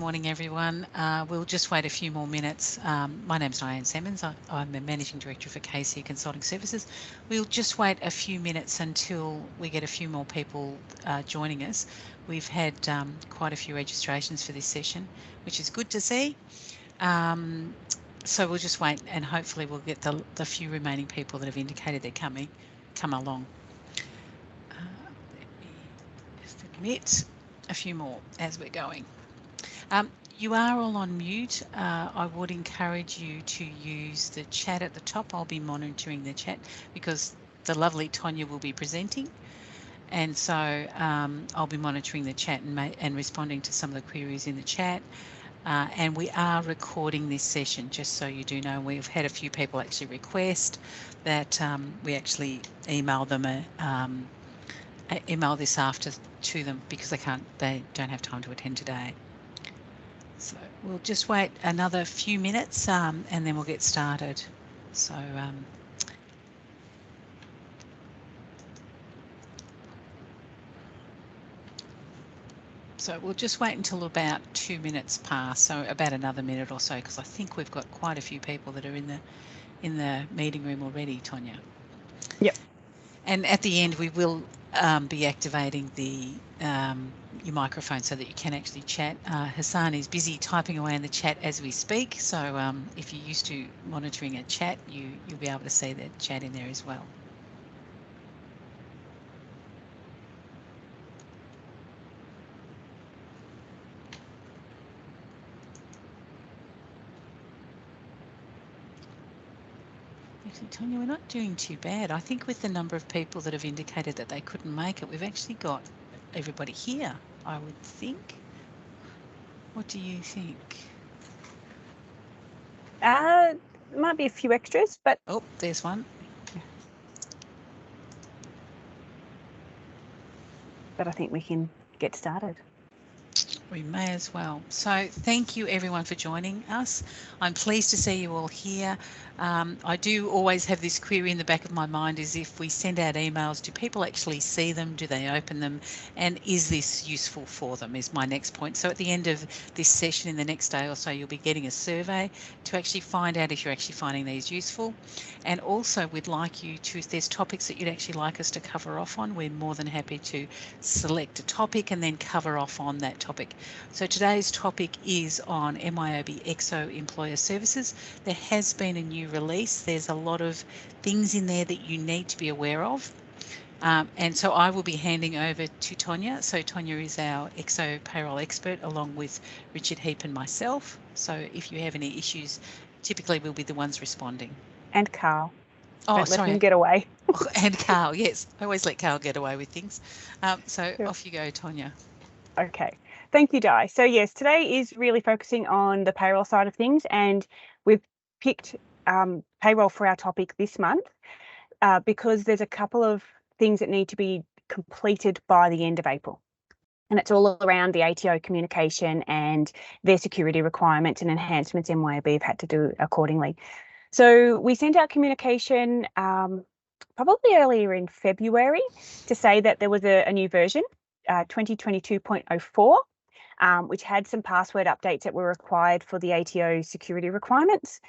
morning, everyone. We'll just wait a few more minutes. My name's Diane Simmons. I'm the Managing Director for KC Consulting Services. We'll just wait a few minutes until we get a few more people joining us. We've had quite a few registrations for this session, which is good to see. So we'll just wait, and hopefully we'll get the few remaining people that have indicated they're coming come along. Let me just admit a few more as we're going. You are all on mute. I would encourage you to use the chat at the top. I'll be monitoring the chat because the lovely Tonya will be presenting, and so I'll be monitoring the chat and responding to some of the queries in the chat. And we are recording this session, just so you do know. We've had a few people actually request that we actually email them email this after to them because they don't have time to attend today. So we'll just wait another few minutes and then we'll get started. So we'll just wait until about 2 minutes pass, so about another minute or so, because I think we've got quite a few people that are in the meeting room already, Tonya. Yep. And at the end we will be activating your microphone so that you can actually chat. Hassan is busy typing away in the chat as we speak, so if you're used to monitoring a chat, you'll be able to see the chat in there as well. Actually, Tonya, we're not doing too bad. I think with the number of people that have indicated that they couldn't make it, we've actually got everybody here, I would think. What do you think? There might be a few extras, but... Oh, there's one. But I think we can get started. We may as well. So thank you everyone for joining us. I'm pleased to see you all here. I do always have this query in the back of my mind, is if we send out emails, do people actually see them? Do they open them? And is this useful for them is my next point. So at the end of this session in the next day or so, you'll be getting a survey to actually find out if you're actually finding these useful. And also we'd like you to, if there's topics that you'd actually like us to cover off on, we're more than happy to select a topic and then cover off on that topic. So today's topic is on MYOB EXO Employer Services. There has been a new release. There's a lot of things in there that you need to be aware of. And so I will be handing over to Tonya. So Tonya is our EXO payroll expert along with Richard Heap and myself. So if you have any issues, typically we'll be the ones responding. And Carl. Oh, Don't sorry. Let him get away. And Carl, yes. I always let Carl get away with things. So Sure. Off you go, Tonya. Okay. Thank you, Di. So yes, today is really focusing on the payroll side of things, and we've picked payroll for our topic this month because there's a couple of things that need to be completed by the end of April. And it's all around the ATO communication and their security requirements and enhancements MYOB have had to do accordingly. So we sent out communication probably earlier in February to say that there was a new version, 2022.04, which had some password updates that were required for the ATO security requirements.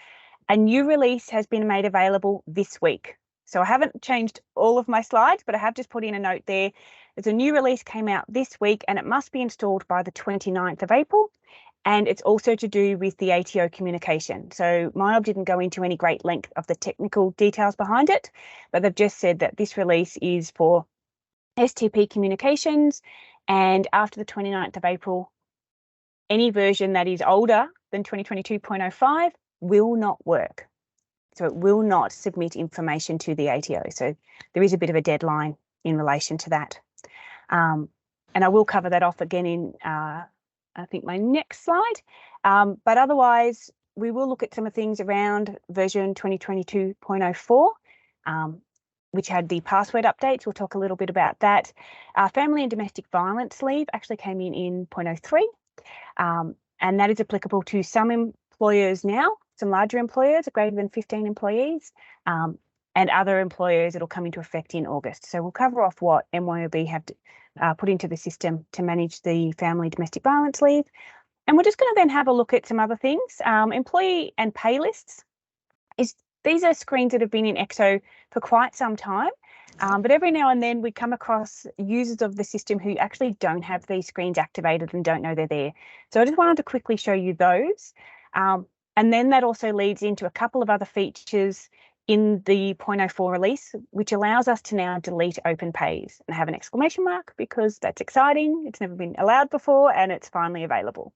A new release has been made available this week. So I haven't changed all of my slides, but I have just put in a note there. There's a new release came out this week and it must be installed by the 29th of April. And it's also to do with the ATO communication. So MYOB didn't go into any great length of the technical details behind it, but they've just said that this release is for STP communications, and after the 29th of April, any version that is older than 2022.05 will not work. So it will not submit information to the ATO. So there is a bit of a deadline in relation to that. And I will cover that off again in, I think, my next slide. But otherwise, we will look at some of the things around version 2022.04, which had the password updates. We'll talk a little bit about that. Family and domestic violence leave actually came in 0.03, and that is applicable to some employers now, some larger employers, greater than 15 employees, and other employers, it'll come into effect in August. So we'll cover off what MYOB have put into the system to manage the family domestic violence leave. And we're just going to then have a look at some other things. Employee and pay lists. These are screens that have been in EXO for quite some time, but every now and then we come across users of the system who actually don't have these screens activated and don't know they're there. So I just wanted to quickly show you those. And then that also leads into a couple of other features in the 0.04 release, which allows us to now delete open pays and have an exclamation mark, because that's exciting. It's never been allowed before and it's finally available.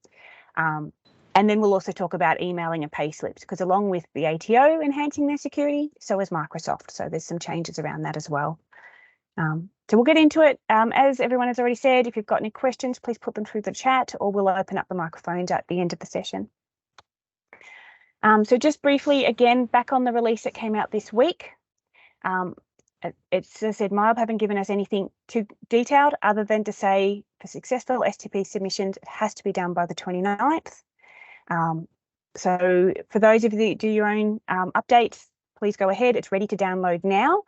And then we'll also talk about emailing and pay slips, because along with the ATO enhancing their security, so is Microsoft. So there's some changes around that as well. So we'll get into it. As everyone has already said, if you've got any questions, please put them through the chat, or we'll open up the microphones at the end of the session. So just briefly, again, back on the release that came out this week, it's, as I said, MYOB haven't given us anything too detailed other than to say for successful STP submissions, it has to be done by the 29th. So for those of you that do your own updates, please go ahead. It's ready to download now.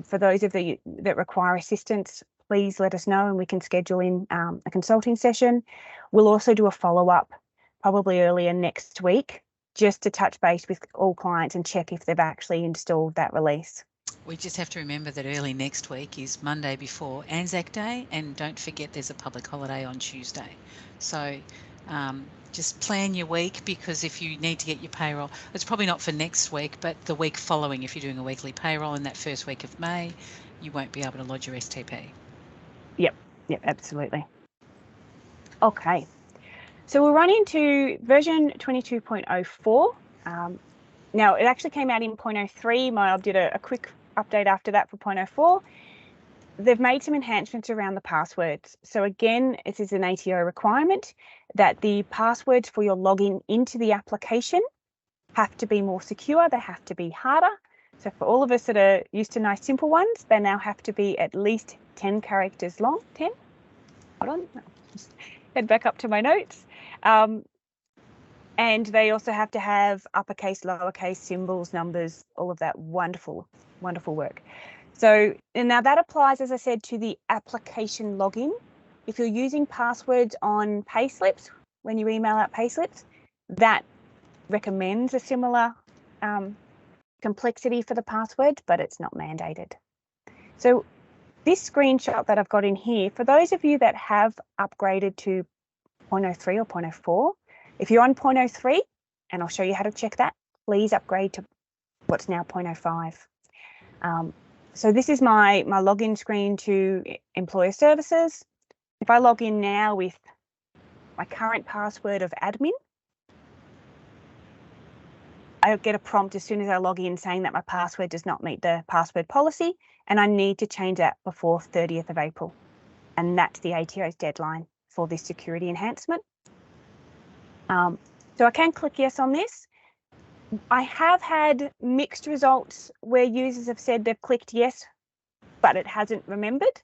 For those of you that require assistance, please let us know and we can schedule in a consulting session. We'll also do a follow-up probably earlier next week, just to touch base with all clients and check if they've actually installed that release. We just have to remember that early next week is Monday before Anzac Day, and don't forget there's a public holiday on Tuesday. So just plan your week, because if you need to get your payroll, it's probably not for next week, but the week following, if you're doing a weekly payroll in that first week of May, you won't be able to lodge your STP. Yep, absolutely. Okay. So we'll run into version 22.04. Now, it actually came out in 0.03. MYOB did a quick update after that for 0.04. They've made some enhancements around the passwords. So again, it is an ATO requirement that the passwords for your login into the application have to be more secure. They have to be harder. So for all of us that are used to nice simple ones, they now have to be at least 10 characters long. 10? Hold on. Just head back up to my notes. And they also have to have uppercase, lowercase, symbols, numbers, all of that wonderful, wonderful work. So and now that applies, as I said, to the application login. If you're using passwords on payslips, when you email out payslips, that recommends a similar complexity for the password, but it's not mandated. So this screenshot that I've got in here, for those of you that have upgraded to 0.03 or 0.04, if you're on 0.03, and I'll show you how to check that, please upgrade to what's now 0.05. So this is my login screen to Employer Services. If I log in now with my current password of admin, I get a prompt as soon as I log in saying that my password does not meet the password policy, and I need to change that before 30th of April. And that's the ATO's deadline for this security enhancement. So I can click yes on this. I have had mixed results where users have said they've clicked yes, but it hasn't remembered.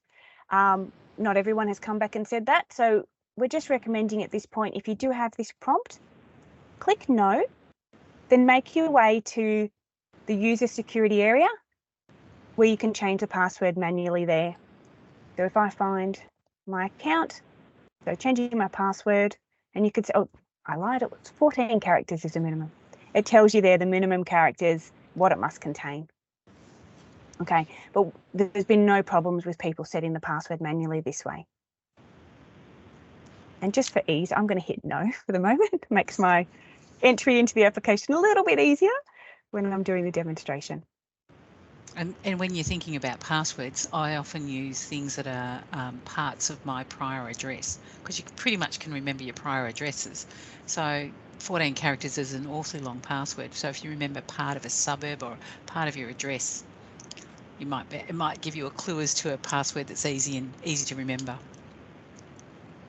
Not everyone has come back and said that. So we're just recommending at this point, if you do have this prompt, click no, then make your way to the user security area where you can change the password manually there. So if I find my account, so changing my password, and you could say, oh, I lied, it was 14 characters is the minimum. It tells you there the minimum characters, what it must contain. Okay, but there's been no problems with people setting the password manually this way. And just for ease, I'm going to hit no for the moment. It makes my entry into the application a little bit easier when I'm doing the demonstration. And when you're thinking about passwords, I often use things that are parts of my prior address, because you pretty much can remember your prior addresses. So 14 characters is an awfully long password. So if you remember part of a suburb or part of your address, it might give you a clue as to a password that's easy to remember.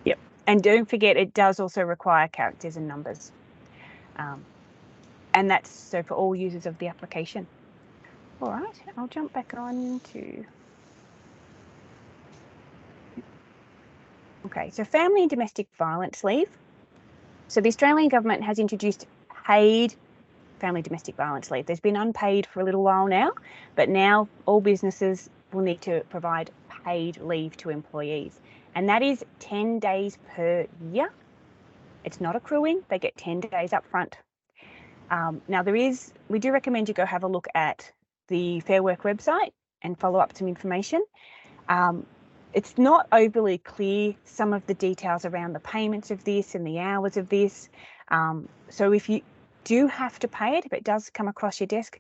Yep, and don't forget it does also require characters and numbers, and that's so for all users of the application. All right, I'll jump back on to. Okay, so family and domestic violence leave. So the Australian government has introduced paid family domestic violence leave. There's been unpaid for a little while now, but now all businesses will need to provide paid leave to employees. And that is 10 days per year. It's not accruing. They get 10 days up front. Now we do recommend you go have a look at the Fair Work website and follow up some information. It's not overly clear, some of the details around the payments of this and the hours of this. So if you do have to pay it, if it does come across your desk,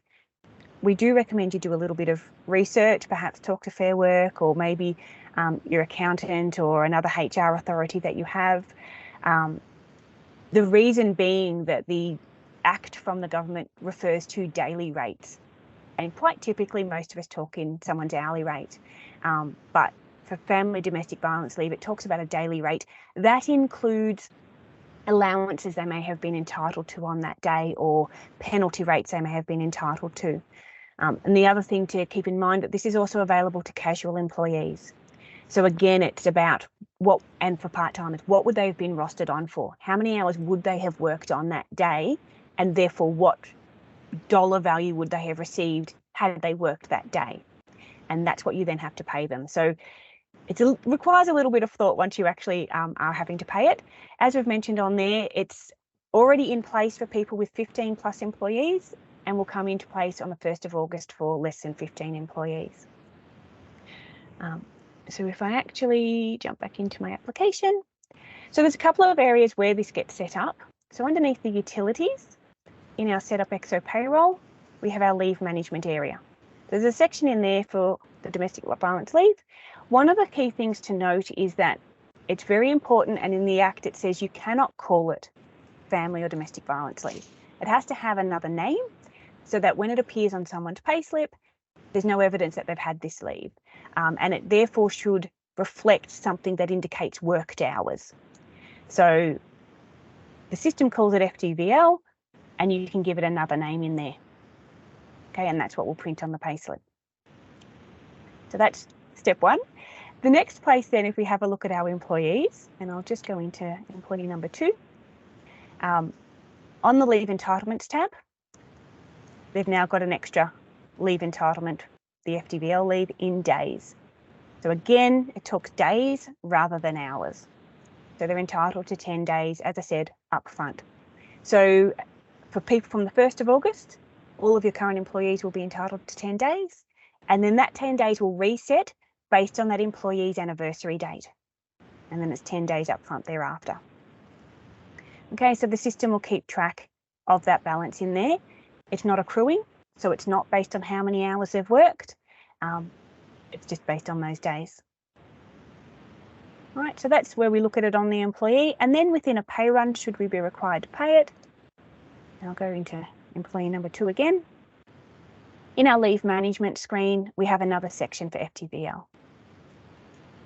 we do recommend you do a little bit of research, perhaps talk to Fair Work or maybe your accountant or another HR authority that you have. The reason being that the Act from the government refers to daily rates. And quite typically, most of us talk in someone's hourly rate. But for family domestic violence leave, it talks about a daily rate. That includes allowances they may have been entitled to on that day or penalty rates they may have been entitled to. And the other thing to keep in mind that this is also available to casual employees. So again, it's about what, and for part-timers, what would they have been rostered on for? How many hours would they have worked on that day? And therefore, what dollar value would they have received had they worked that day? And that's what you then have to pay them. So it requires a little bit of thought once you actually are having to pay it. As we've mentioned on there, it's already in place for people with 15 plus employees and will come into place on the 1st of August for less than 15 employees. So if I actually jump back into my application, so there's a couple of areas where this gets set up. So underneath the utilities, in our Setup EXO payroll, we have our leave management area. There's a section in there for the domestic violence leave. One of the key things to note is that it's very important, and in the Act it says you cannot call it family or domestic violence leave. It has to have another name so that when it appears on someone's payslip, there's no evidence that they've had this leave. And it therefore should reflect something that indicates worked hours. So the system calls it FTVL, and you can give it another name in there. Okay, and that's what we'll print on the payslip. So that's step one. The next place then, if we have a look at our employees, and I'll just go into employee number 2, on the leave entitlements tab, they've now got an extra leave entitlement, the FTVL leave in days. So again, it talks days rather than hours. So they're entitled to 10 days, as I said, up front. So for people from the 1st of August, all of your current employees will be entitled to 10 days. And then that 10 days will reset based on that employee's anniversary date. And then it's 10 days up front thereafter. Okay, so the system will keep track of that balance in there. It's not accruing, so it's not based on how many hours they've worked. It's just based on those days. All right, so that's where we look at it on the employee. And then within a pay run, should we be required to pay it? I'll go into employee number 2 again. In our leave management screen, we have another section for FTVL.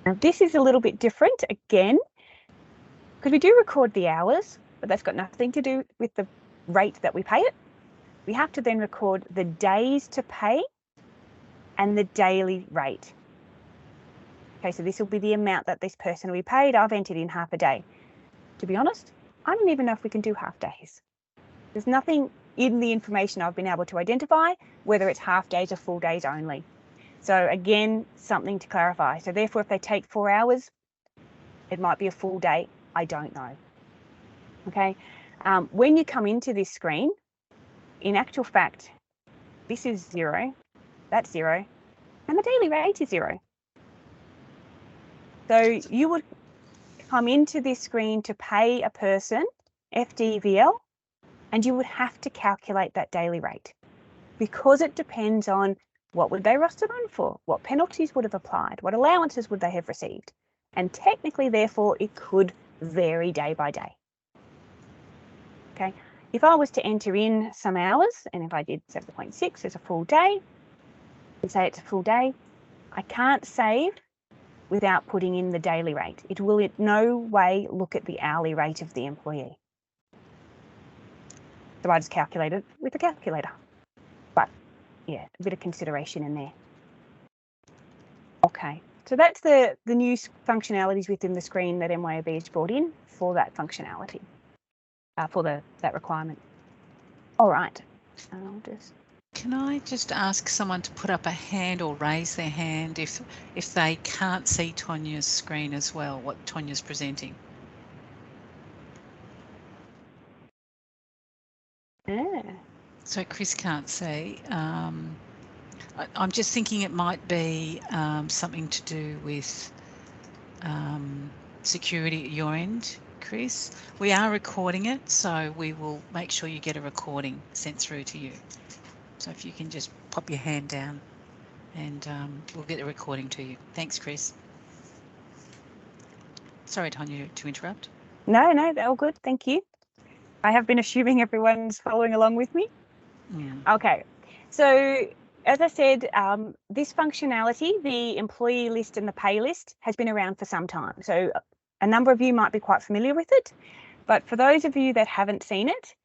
Now this is a little bit different again, because we do record the hours, but that's got nothing to do with the rate that we pay it. We have to then record the days to pay and the daily rate. Okay, so this will be the amount that this person will be paid. I've entered in half a day. To be honest, I don't even know if we can do half days. There's nothing in the information I've been able to identify whether it's half days or full days only. So again, something to clarify. So therefore, if they take 4 hours, it might be a full day. I don't know. Okay. When you come into this screen, in actual fact, this is 0, that's 0, and the daily rate is 0. So you would come into this screen to pay a person FDVL, and you would have to calculate that daily rate because it depends on what would they rostered on for, what penalties would have applied, what allowances would they have received, and technically, therefore, it could vary day by day. Okay, if I was to enter in some hours, and if I did 7.6 as a full day, and say it's a full day, I can't save without putting in the daily rate. It will in no way look at the hourly rate of the employee. So I just calculate it with a calculator. But yeah, a bit of consideration in there. Okay, so that's the new functionalities within the screen that MYOB has brought in for that functionality, for that requirement. All right, I'll just... Can I just ask someone to put up a hand or raise their hand if they can't see Tonya's screen as well, what Tonya's presenting? So Chris can't see. I'm just thinking it might be something to do with security at your end, Chris. We are recording it, so we will make sure you get a recording sent through to you. So if you can just pop your hand down and we'll get the recording to you. Thanks, Chris. Sorry, Tanya, to interrupt. No, they're all good. Thank you. I have been assuming everyone's following along with me. Okay, so as I said, this functionality, the employee list and the pay list, has been around for some time. So a number of you might be quite familiar with it, but for those of you that haven't seen it,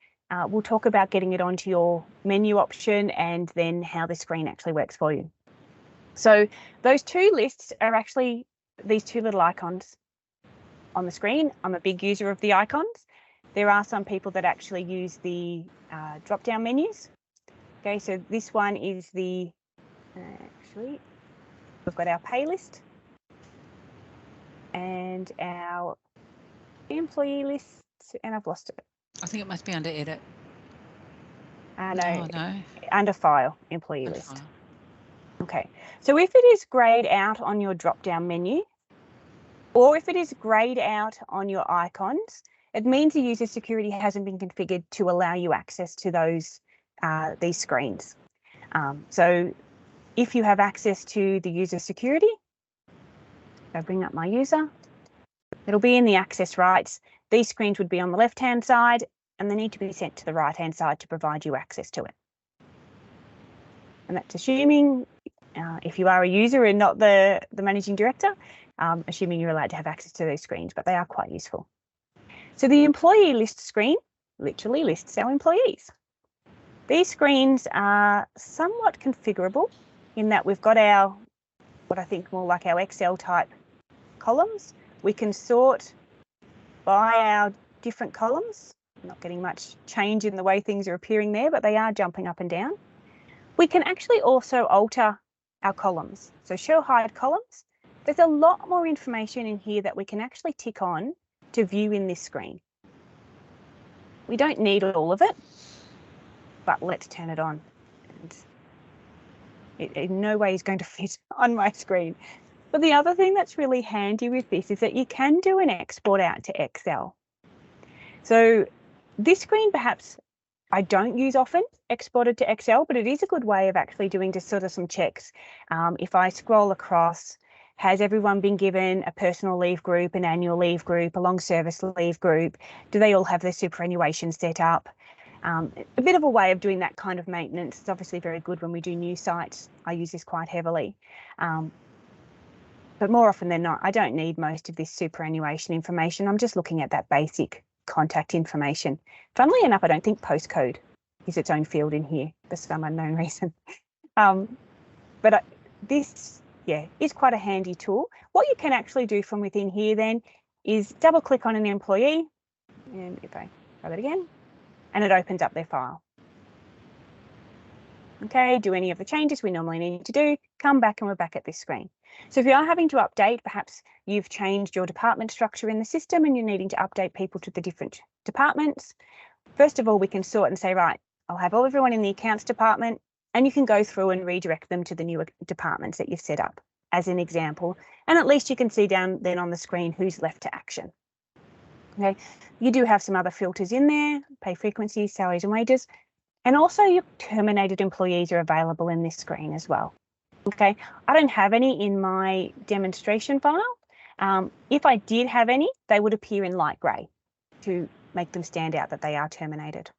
we'll talk about getting it onto your menu option and then how the screen actually works for you. So those two lists are actually these two little icons on the screen. I'm a big user of the icons. There are some people that actually use the drop-down menus. Okay, so this one is the, actually, we've got our pay list and our employee list, and I've lost it. I think it must be under edit. No, no. Under file, employee Under list. file. Okay, so if it is grayed out on your drop-down menu, or if it is grayed out on your icons, it means the user security hasn't been configured to allow you access to these screens. So if you have access to the user security, I'll bring up my user, it'll be in the access rights. These screens would be on the left-hand side and they need to be sent to the right-hand side to provide you access to it. And that's assuming if you are a user and not the managing director, assuming you're allowed to have access to those screens, but they are quite useful. So the employee list screen literally lists our employees. These screens are somewhat configurable in that we've got our, what I think more like our Excel type columns. We can sort by our different columns. Not getting much change in the way things are appearing there, but they are jumping up and down. We can actually also alter our columns. So show hide columns. There's a lot more information in here that we can actually tick on to view in this screen. We don't need all of it, but let's turn it on. And it in no way is going to fit on my screen. But the other thing that's really handy with this is that you can do an export out to Excel. So this screen perhaps I don't use often, exported to Excel, but it is a good way of actually doing just sort of some checks. If I scroll across, has everyone been given a personal leave group, an annual leave group, a long service leave group? Do they all have their superannuation set up? A bit of a way of doing that kind of maintenance. It's obviously very good when we do new sites. I use this quite heavily. But more often than not, I don't need most of this superannuation information. I'm just looking at that basic contact information. Funnily enough, I don't think postcode is its own field in here for some unknown reason. But this, is quite a handy tool. What you can actually do from within here then is double click on an employee, and if I try that again, and it opens up their file. Okay, do any of the changes we normally need to do, come back and we're back at this screen. So if you are having to update, perhaps you've changed your department structure in the system and you're needing to update people to the different departments. First of all, we can sort and say, right, I'll have everyone in the accounts department, and you can go through and redirect them to the newer departments that you've set up as an example. And at least you can see down then on the screen who's left to action. Okay, you do have some other filters in there, pay frequency, salaries and wages. And also your terminated employees are available in this screen as well. Okay, I don't have any in my demonstration file. If I did have any, they would appear in light grey to make them stand out that they are terminated.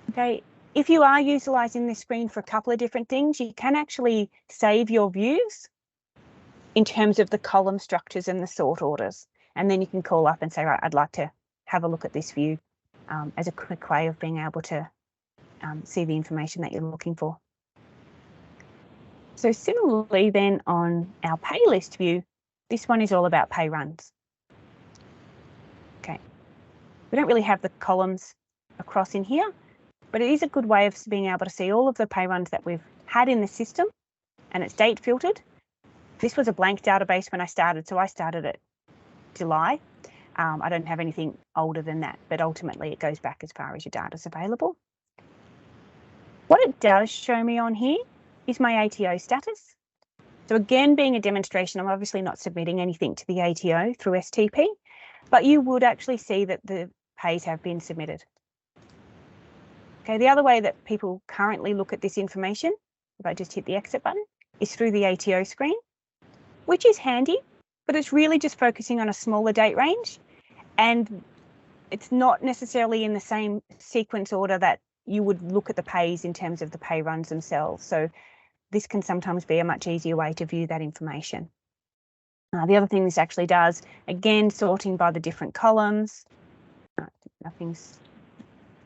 Okay, if you are utilising this screen for a couple of different things, you can actually save your views in terms of the column structures and the sort orders. And then you can call up and say, right, I'd like to have a look at this view as a quick way of being able to see the information that you're looking for. So similarly then on our pay list view, this one is all about pay runs. Okay, we don't really have the columns across in here, but it is a good way of being able to see all of the pay runs that we've had in the system, and it's date filtered. This was a blank database when I started, so I started at July. I don't have anything older than that, but ultimately it goes back as far as your data's available. What it does show me on here is my ATO status. So again, being a demonstration, I'm obviously not submitting anything to the ATO through STP, but you would actually see that the pays have been submitted. Okay, the other way that people currently look at this information, if I just hit the exit button, is through the ATO screen, which is handy, but it's really just focusing on a smaller date range, and it's not necessarily in the same sequence order that you would look at the pays in terms of the pay runs themselves. So this can sometimes be a much easier way to view that information. The other thing this actually does, again, sorting by the different columns. Nothing's,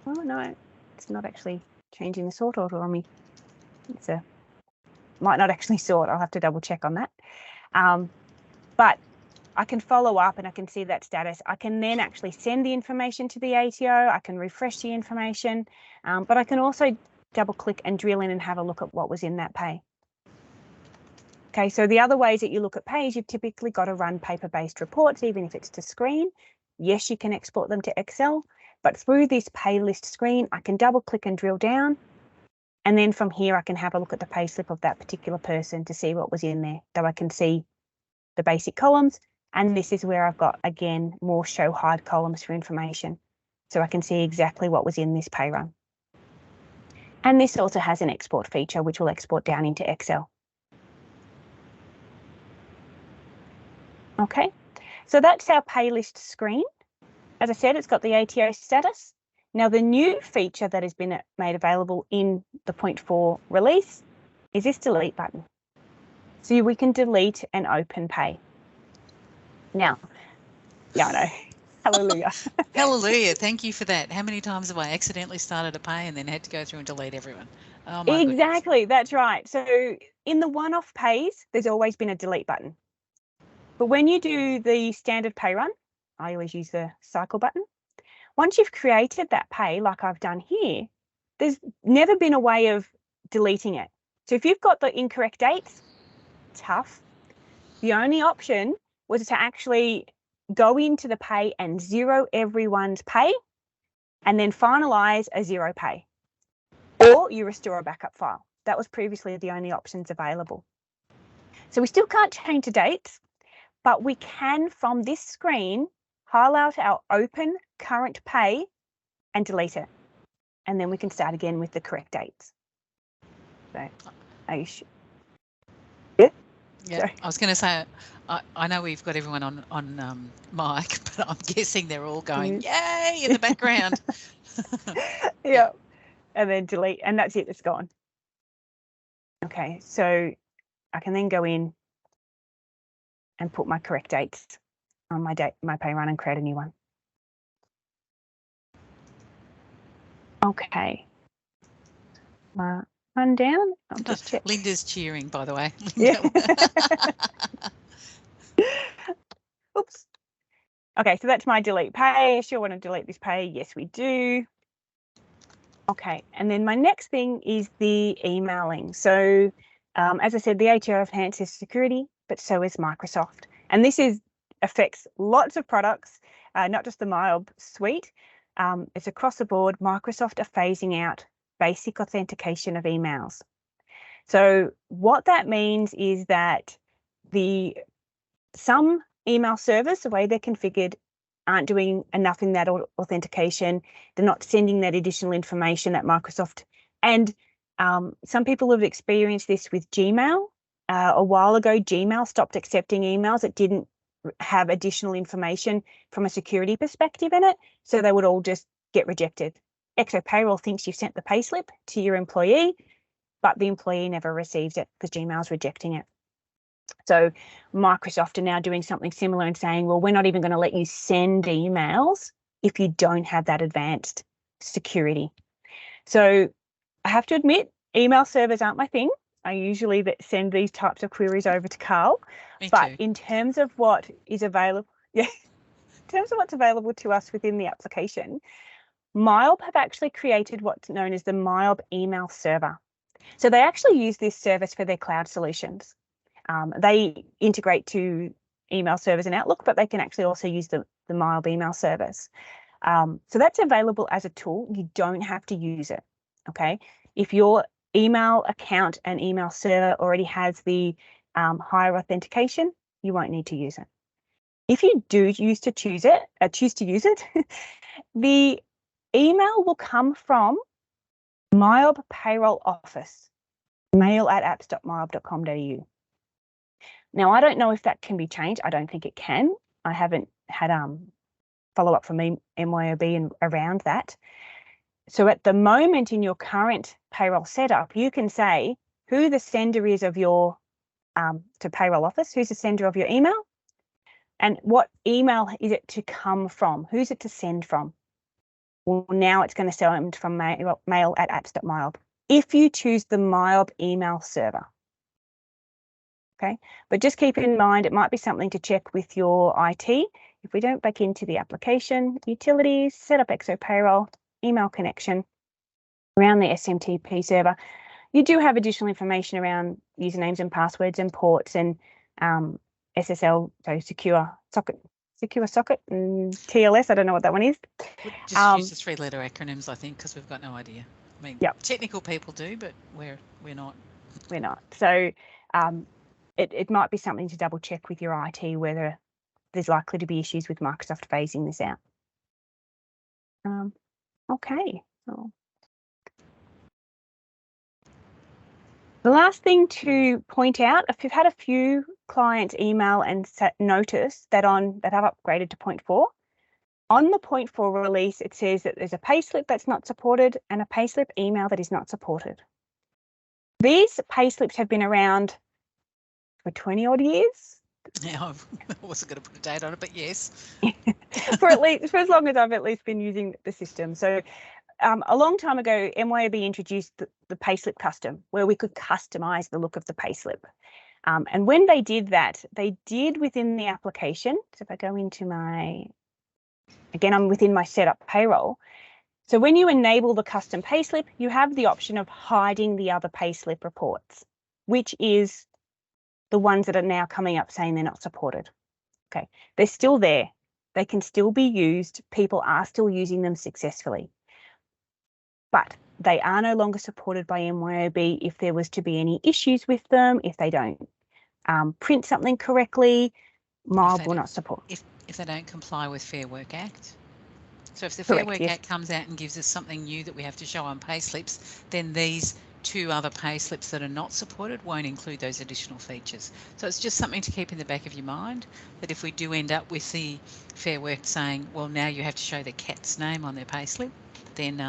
oh no, it's not actually changing the sort order on me. Might not actually sort, I'll have to double check on that. But I can follow up and I can see that status. I can then actually send the information to the ATO. I can refresh the information, but I can also double click and drill in and have a look at what was in that pay. Okay, so the other ways that you look at pays, you've typically got to run paper-based reports, even if it's to screen. Yes, you can export them to Excel, but through this pay list screen, I can double click and drill down. And then from here, I can have a look at the pay slip of that particular person to see what was in there. So I can see the basic columns. And this is where I've got, again, more show hide columns for information. So I can see exactly what was in this pay run. And this also has an export feature, which will export down into Excel. Okay, so that's our pay list screen. As I said, it's got the ATO status. Now, the new feature that has been made available in the 0.4 release is this delete button. So we can delete and open pay. Now, yeah, I know. Hallelujah. Hallelujah. Thank you for that. How many times have I accidentally started a pay and then had to go through and delete everyone? Oh my goodness. Exactly, that's right. So in the one-off pays, there's always been a delete button. But when you do the standard pay run, I always use the cycle button. Once you've created that pay, like I've done here, there's never been a way of deleting it. So if you've got the incorrect dates, tough. The only option was to actually go into the pay and zero everyone's pay and then finalize a zero pay. Or you restore a backup file. That was previously the only options available. So we still can't change the dates, but we can, from this screen, highlight our open current pay and delete it. And then we can start again with the correct dates. So, are you sure? Yeah? Yeah, I was going to say, I know we've got everyone on mic, but I'm guessing they're all going, yay, in the background. Yeah, and then delete, and that's it, it's gone. Okay, so I can then go in and put my correct dates on my pay run and create a new one. Okay. My run down. I'll just check. Linda's cheering, by the way. Yeah. Oops. Okay, so that's my delete pay. Sure want to delete this pay? Yes, we do. Okay, and then my next thing is the emailing. So as I said, the ATO enhances security, but so is Microsoft. And this affects lots of products, not just the MYOB suite. It's across the board. Microsoft are phasing out basic authentication of emails. So what that means is that some email servers, the way they're configured, aren't doing enough in that authentication. They're not sending that additional information that Microsoft, and some people have experienced this with Gmail. A while ago, Gmail stopped accepting emails that didn't have additional information from a security perspective in it, so they would all just get rejected. Exo Payroll thinks you've sent the payslip to your employee, but the employee never receives it because Gmail's rejecting it. So Microsoft are now doing something similar and saying, well, we're not even going to let you send emails if you don't have that advanced security. So I have to admit, email servers aren't my thing. I usually send these types of queries over to Carl. But in terms of what is available, in terms of what's available to us within the application, MYOB have actually created what's known as the MYOB email server. So they actually use this service for their cloud solutions. They integrate to email servers in Outlook, but they can actually also use the MYOB email service. So that's available as a tool. You don't have to use it, okay? If your email account and email server already has the higher authentication, you won't need to use it. If you do choose to use it, the email will come from MYOB payroll office, mail@apps.myob.com.au. Now, I don't know if that can be changed. I don't think it can. I haven't had follow-up from MYOB and around that. So at the moment in your current payroll setup, you can say who the sender is of your to payroll office, who's the sender of your email, and what email is it to come from, who's it to send from. Well, now it's going to send from mail@apps.myob if you choose the MYOB email server. Okay, but just keep in mind it might be something to check with your IT. If we don't back into the application, utilities, set up XO payroll, email connection around the SMTP server, you do have additional information around usernames and passwords and ports and SSL, so secure socket, and TLS. I don't know what that one is. We'll just use the three-letter acronyms, I think, because we've got no idea. I mean, yep. Technical people do, but we're not. We're not. So it might be something to double check with your IT whether there's likely to be issues with Microsoft phasing this out. Okay. So the last thing to point out, if you've had a few clients email and notice that have upgraded to 0.4, on the 0.4 release, it says that there's a payslip that's not supported and a payslip email that is not supported. These payslips have been around for 20 odd years. Yeah, I wasn't going to put a date on it, but yes. for as long as I've at least been using the system. So a long time ago, MYOB introduced the payslip custom, where we could customize the look of the payslip. And when they did that, they did within the application. So if I go into I'm within my setup payroll. So when you enable the custom payslip, you have the option of hiding the other payslip reports, which is the ones that are now coming up saying they're not supported. Okay, they're still there. They can still be used. People are still using them successfully. But they are no longer supported by MYOB if there was to be any issues with them, if they don't print something correctly, MYOB will not support. If they don't comply with Fair Work Act. So if the Correct, Fair Work yes. Act comes out and gives us something new that we have to show on payslips, then these two other payslips that are not supported won't include those additional features. So it's just something to keep in the back of your mind, that if we do end up with the Fair Work saying, well, now you have to show the cat's name on their payslip, then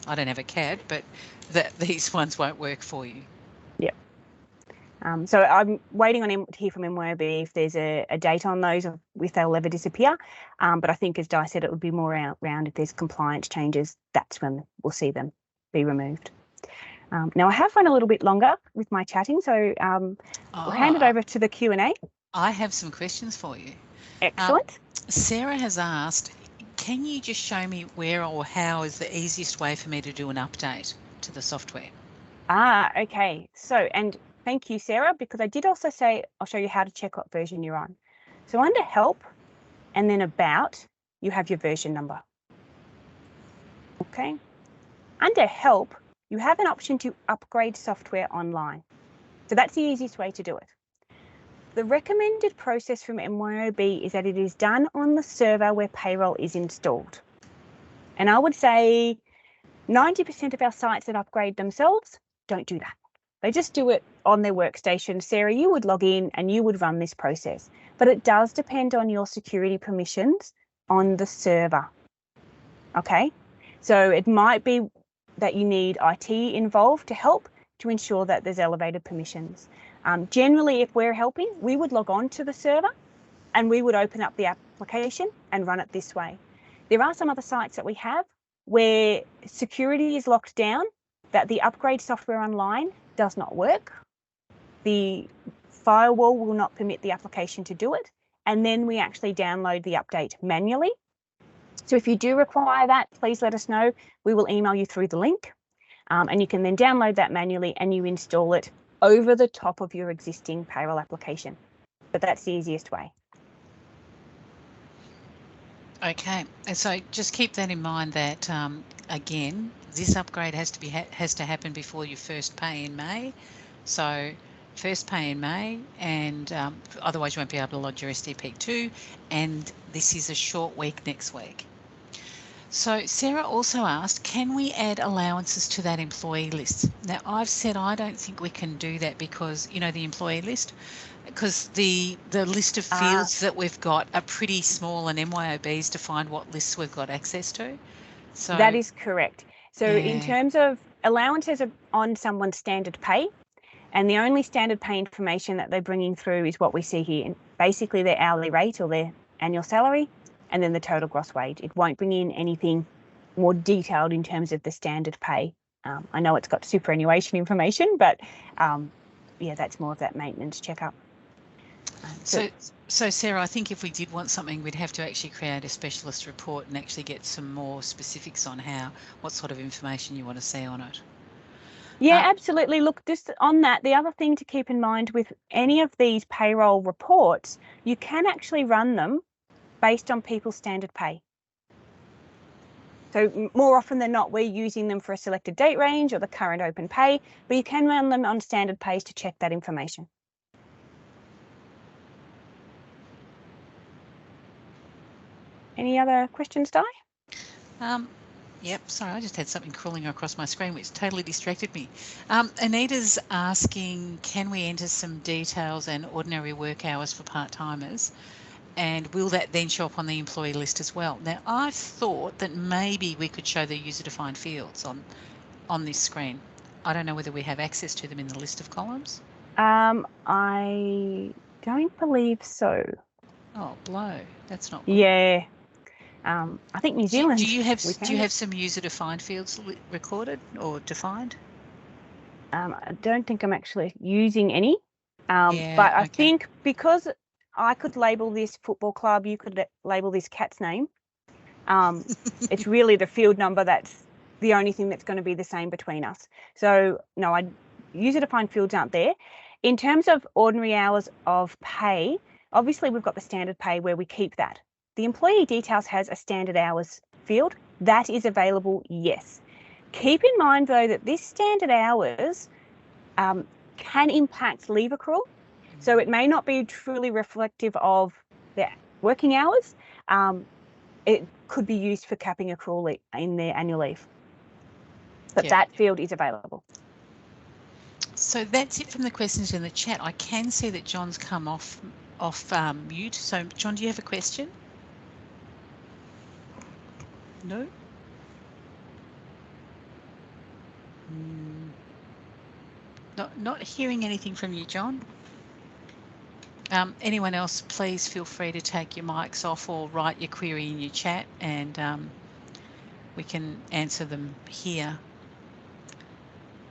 I don't have a cat, but these ones won't work for you. Yep. So I'm waiting to hear from MYOB if there's a date on those, if they'll ever disappear. But I think, as Di said, it would be more around if there's compliance changes, that's when we'll see them be removed. Now, I have run a little bit longer with my chatting, so we'll hand it over to the Q&A. I have some questions for you. Excellent. Sarah has asked, can you just show me where or how is the easiest way for me to do an update to the software? Okay. So, and thank you, Sarah, because I did also say I'll show you how to check what version you're on. So under Help and then About, you have your version number. Okay. Under Help, you have an option to upgrade software online. So that's the easiest way to do it. The recommended process from MYOB is that it is done on the server where payroll is installed. And I would say 90% of our sites that upgrade themselves don't do that. They just do it on their workstation. Sarah, you would log in and you would run this process, but it does depend on your security permissions on the server. Okay, so it might be that you need IT involved to help to ensure that there's elevated permissions. Generally, if we're helping, we would log on to the server and we would open up the application and run it this way. There are some other sites that we have where security is locked down, that the upgrade software online does not work. The firewall will not permit the application to do it. And then we actually download the update manually. So if you do require that, please let us know. We will email you through the link. And you can then download that manually and you install it over the top of your existing payroll application. But that's the easiest way. Okay, and so just keep that in mind that, again, this upgrade has to happen before your first pay in May. So first pay in May, and otherwise you won't be able to lodge your SDP2. And this is a short week next week. So Sarah also asked, can we add allowances to that employee list? Now I've said I don't think we can do that because, you know, the employee list, because the list of fields that we've got are pretty small, and MYOB's defined what lists we've got access to. So that is correct. So in terms of allowances are on someone's standard pay, and the only standard pay information that they're bringing through is what we see here, basically their hourly rate or their annual salary, and then the total gross wage. It won't bring in anything more detailed in terms of the standard pay. I know it's got superannuation information, but yeah, that's more of that maintenance checkup. So Sarah, I think if we did want something, we'd have to actually create a specialist report and actually get some more specifics on what sort of information you want to see on it. Yeah, absolutely. Look, just on that, the other thing to keep in mind with any of these payroll reports, you can actually run them based on people's standard pay. So more often than not, we're using them for a selected date range or the current open pay, but you can run them on standard pays to check that information. Any other questions, Di? Yep, sorry, I just had something crawling across my screen which totally distracted me. Anita's asking, can we enter some details and ordinary work hours for part-timers? And will that then show up on the employee list as well? Now, I thought that maybe we could show the user-defined fields on this screen. I don't know whether we have access to them in the list of columns. I don't believe so. Oh, blow. That's not good. Yeah. I think New Zealand. Do you have some user-defined fields recorded or defined? I don't think I'm actually using any. Yeah, but I think because I could label this football club, you could label this cat's name. It's really the field number that's the only thing that's going to be the same between us. So no, user-defined fields aren't there. In terms of ordinary hours of pay, obviously we've got the standard pay where we keep that. The employee details has a standard hours field. That is available, yes. Keep in mind, though, that this standard hours can impact leave accrual. So it may not be truly reflective of their working hours. It could be used for capping accrual in their annual leave. But that field is available. So that's it from the questions in the chat. I can see that John's come off mute. So John, do you have a question? No? Not hearing anything from you, John. Anyone else, please feel free to take your mics off or write your query in your chat, and we can answer them here.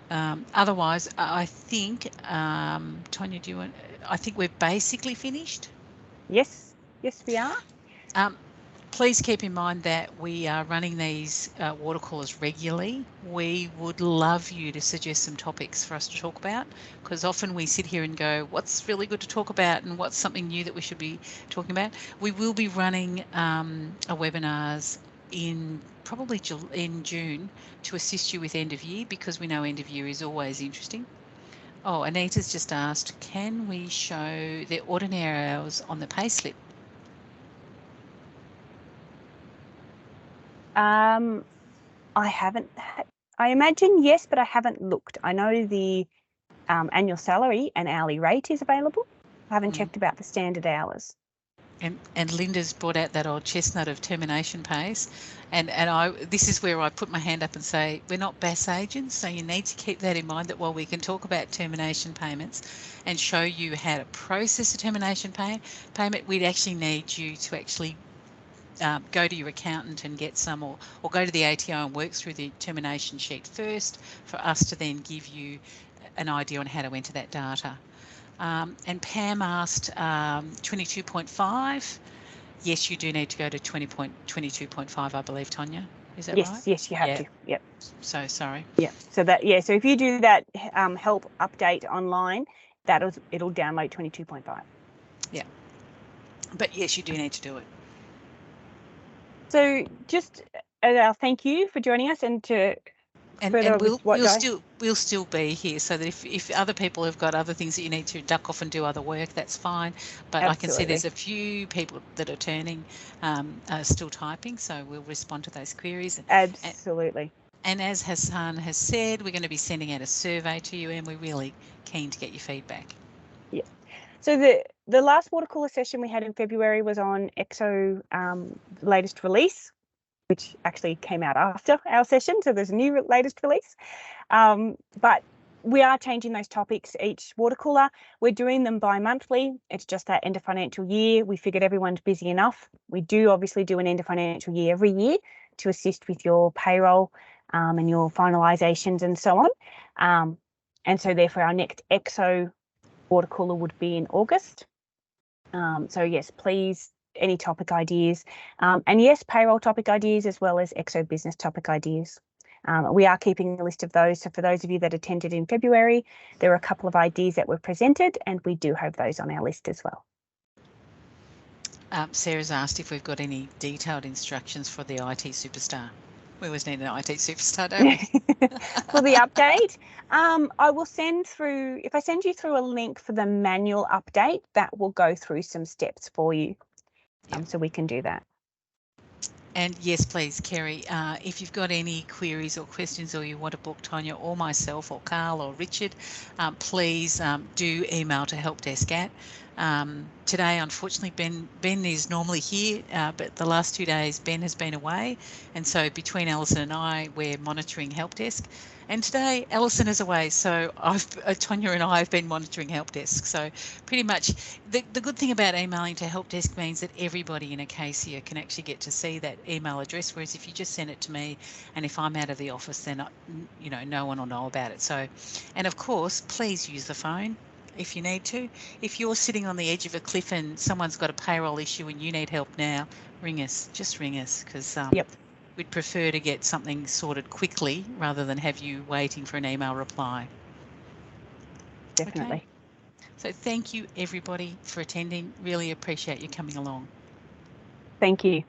Otherwise, I think, Tonya, I think we're basically finished. Yes, we are. Please keep in mind that we are running these water coolers regularly. We would love you to suggest some topics for us to talk about, because often we sit here and go, what's really good to talk about and what's something new that we should be talking about. We will be running a webinars probably in June to assist you with end of year, because we know end of year is always interesting. Oh, Anita's just asked, can we show the ordinary hours on the payslip? I haven't. I imagine yes, but I haven't looked. I know the annual salary and hourly rate is available. I haven't checked about the standard hours. And Linda's brought out that old chestnut of termination pays, and this is where I put my hand up and say, we're not BAS agents, so you need to keep that in mind, that while we can talk about termination payments and show you how to process a termination payment, we'd actually need you to actually go to your accountant and get some, or go to the ATO and work through the termination sheet first for us to then give you an idea on how to enter that data. And Pam asked 22.5. Yes, you do need to go to 22.5, I believe, Tonya. Is that right? Yes, you have to. Yep. So sorry. Yeah. So if you do that help update online, it'll download 22.5. Yeah. But yes, you do need to do it. So just thank you for joining us, and to further with what we'll still be here, so that if other people have got other things that you need to duck off and do other work, that's fine. But I can see there's a few people that are turning, are still typing, so we'll respond to those queries. Absolutely. And as Hassan has said, we're going to be sending out a survey to you, and we're really keen to get your feedback. Yeah. So the last Watercooler session we had in February was on EXO latest release, which actually came out after our session. So there's a new latest release. But we are changing those topics each Watercooler. We're doing them bi-monthly. It's just that end of financial year. We figured everyone's busy enough. We do obviously do an end of financial year every year to assist with your payroll and your finalisations and so on. And so therefore our next EXO Watercooler would be in August. So yes, please, any topic ideas, and yes, payroll topic ideas as well as EXO business topic ideas. We are keeping a list of those. So for those of you that attended in February, there are a couple of ideas that were presented, and we do have those on our list as well. Sarah's asked if we've got any detailed instructions for the IT superstar. We always need an IT superstar, don't we? For the update, I will send through, if I send you through a link for the manual update, that will go through some steps for you. So we can do that. And yes, please, Kerry, if you've got any queries or questions, or you want to book Tonya or myself or Carl or Richard, please do email to helpdesk at. Today, unfortunately, Ben is normally here, but the last 2 days Ben has been away, and so between Alison and I, we're monitoring help desk. And today Alison is away, so Tonya and I have been monitoring help desk. So pretty much the good thing about emailing to help desk means that everybody in a case here can actually get to see that email address. Whereas if you just send it to me, and if I'm out of the office, then no one will know about it. So, and of course, please use the phone if you need to. If you're sitting on the edge of a cliff and someone's got a payroll issue and you need help now, ring us. Just ring us, because we'd prefer to get something sorted quickly rather than have you waiting for an email reply. Definitely. Okay. So thank you everybody for attending. Really appreciate you coming along. Thank you.